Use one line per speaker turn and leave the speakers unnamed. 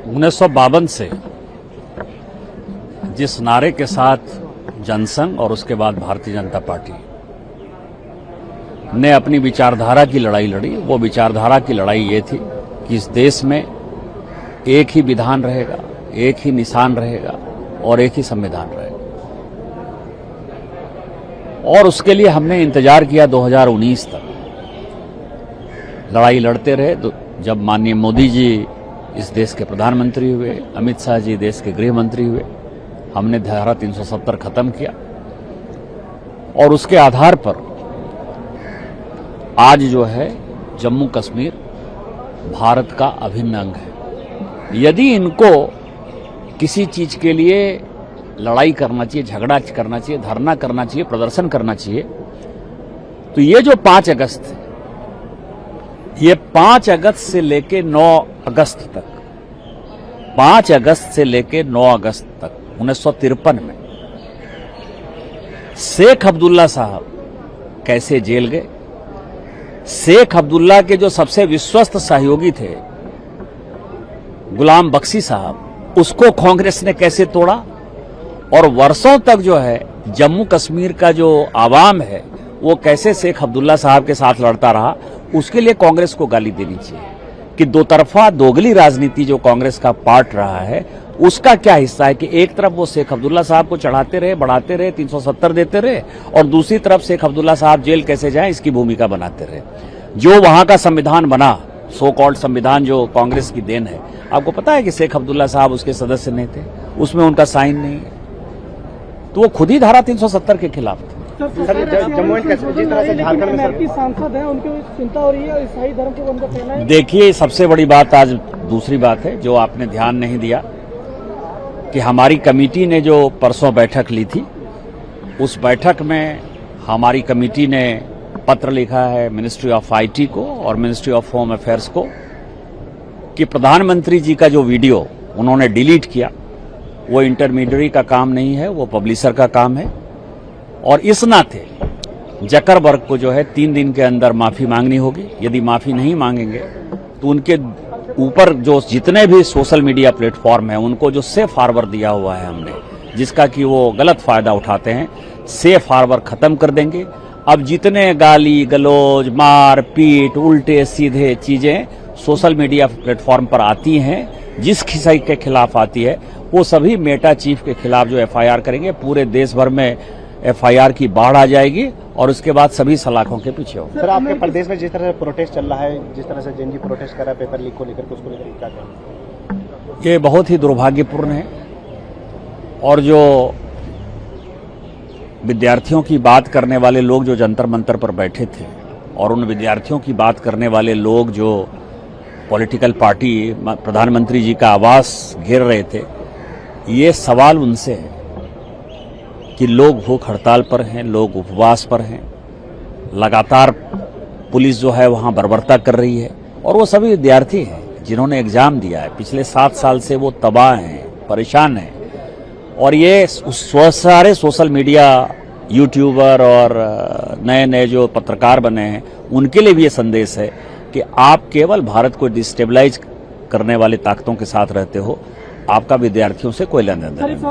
1952 से जिस नारे के साथ जनसंघ और उसके बाद भारतीय जनता पार्टी ने अपनी विचारधारा की लड़ाई लड़ी, वो विचारधारा की लड़ाई ये थी कि इस देश में एक ही विधान रहेगा, एक ही निशान रहेगा और एक ही संविधान रहेगा। और उसके लिए हमने इंतजार किया 2019 तक, लड़ाई लड़ते रहे। जब माननीय मोदी जी इस देश के प्रधानमंत्री हुए, अमित शाह जी देश के गृह मंत्री हुए, हमने धारा 370 खत्म किया और उसके आधार पर आज जो है जम्मू कश्मीर भारत का अभिन्न अंग है। यदि इनको किसी चीज के लिए लड़ाई करना चाहिए, झगड़ा करना चाहिए, धरना करना चाहिए, प्रदर्शन करना चाहिए, तो ये जो 5 अगस्त है, ये 5 अगस्त से लेके 9 अगस्त तक, 5 अगस्त से लेके 9 अगस्त तक 1953 में शेख अब्दुल्ला साहब कैसे जेल गए, शेख अब्दुल्ला के जो सबसे विश्वस्त सहयोगी थे गुलाम बख्शी साहब, उसको कांग्रेस ने कैसे तोड़ा, और वर्षों तक जो है जम्मू कश्मीर का जो आवाम है वो कैसे शेख अब्दुल्ला साहब के साथ लड़ता रहा, उसके लिए कांग्रेस को गाली देनी चाहिए कि दो तरफा दोगली राजनीति जो कांग्रेस का पार्ट रहा है उसका क्या हिस्सा है कि एक तरफ वो शेख अब्दुल्ला साहब को चढ़ाते रहे, बढ़ाते रहे, 370 देते रहे, और दूसरी तरफ शेख अब्दुल्ला साहब जेल कैसे जाएं इसकी भूमिका बनाते रहे। जो वहां का संविधान बना, सो कॉल्ड संविधान, जो कांग्रेस की देन है, आपको पता है कि शेख अब्दुल्ला साहब उसके सदस्य नहीं थे, उसमें उनका साइन नहीं है, तो वो खुद ही धारा 370 के खिलाफ थे।
जम्मू एंड कश्मीर जिस तरह से झारखंड में सांसद हैं, उनकी चिंता हो रही है, ईसाई धर्म को उनका कहना है।
देखिए, सबसे बड़ी बात आज दूसरी बात है जो आपने ध्यान नहीं दिया कि हमारी कमेटी ने जो परसों बैठक ली थी, उस बैठक में हमारी कमेटी ने पत्र लिखा है मिनिस्ट्री ऑफ आईटी को और मिनिस्ट्री ऑफ होम अफेयर्स को कि प्रधानमंत्री जी का जो वीडियो उन्होंने डिलीट किया वो इंटरमीडियरी का काम नहीं है, वो पब्लिशर का काम है, और इस नाते जकरबर्ग को जो है 3 दिन के अंदर माफी मांगनी होगी। यदि माफी नहीं मांगेंगे तो उनके ऊपर जो जितने भी सोशल मीडिया प्लेटफॉर्म है उनको जो सेफ हार्बर दिया हुआ है हमने, जिसका कि वो गलत फायदा उठाते हैं, सेफ हार्बर खत्म कर देंगे। अब जितने गाली गलौज, मार पीट, उल्टे सीधे चीजें सोशल मीडिया प्लेटफॉर्म पर आती हैं, जिस किसी के खिलाफ आती है, वो सभी मेटा चीफ के खिलाफ जो एफआईआर करेंगे, पूरे देश भर में एफआईआर की बाढ़ आ जाएगी और उसके बाद सभी सलाखों के पीछे होगा।
सर, आपके प्रदेश में जिस तरह से प्रोटेस्ट चल रहा है, जिस तरह से जेएनजी प्रोटेस्ट कर रहा है पेपर लीक को लेकर, उसको लेकर क्या कहेंगे?
ये बहुत ही दुर्भाग्यपूर्ण है, और जो विद्यार्थियों की बात करने वाले लोग जो जंतर मंतर पर बैठे थे और उन विद्यार्थियों की बात करने वाले लोग जो पॉलिटिकल पार्टी प्रधानमंत्री जी का आवास घेर रहे थे, ये सवाल उनसे है कि लोग भूख हड़ताल पर हैं, लोग उपवास पर हैं, लगातार पुलिस जो है वहां बर्बरता कर रही है, और वो सभी विद्यार्थी हैं जिन्होंने एग्जाम दिया है, पिछले 7 साल से वो तबाह हैं, परेशान हैं। और ये सारे सोशल मीडिया यूट्यूबर और नए नए जो पत्रकार बने हैं उनके लिए भी ये संदेश है कि आप केवल भारत को डिस्टेबलाइज करने वाली ताकतों के साथ रहते हो, आपका विद्यार्थियों से कोई लेना देना नहीं।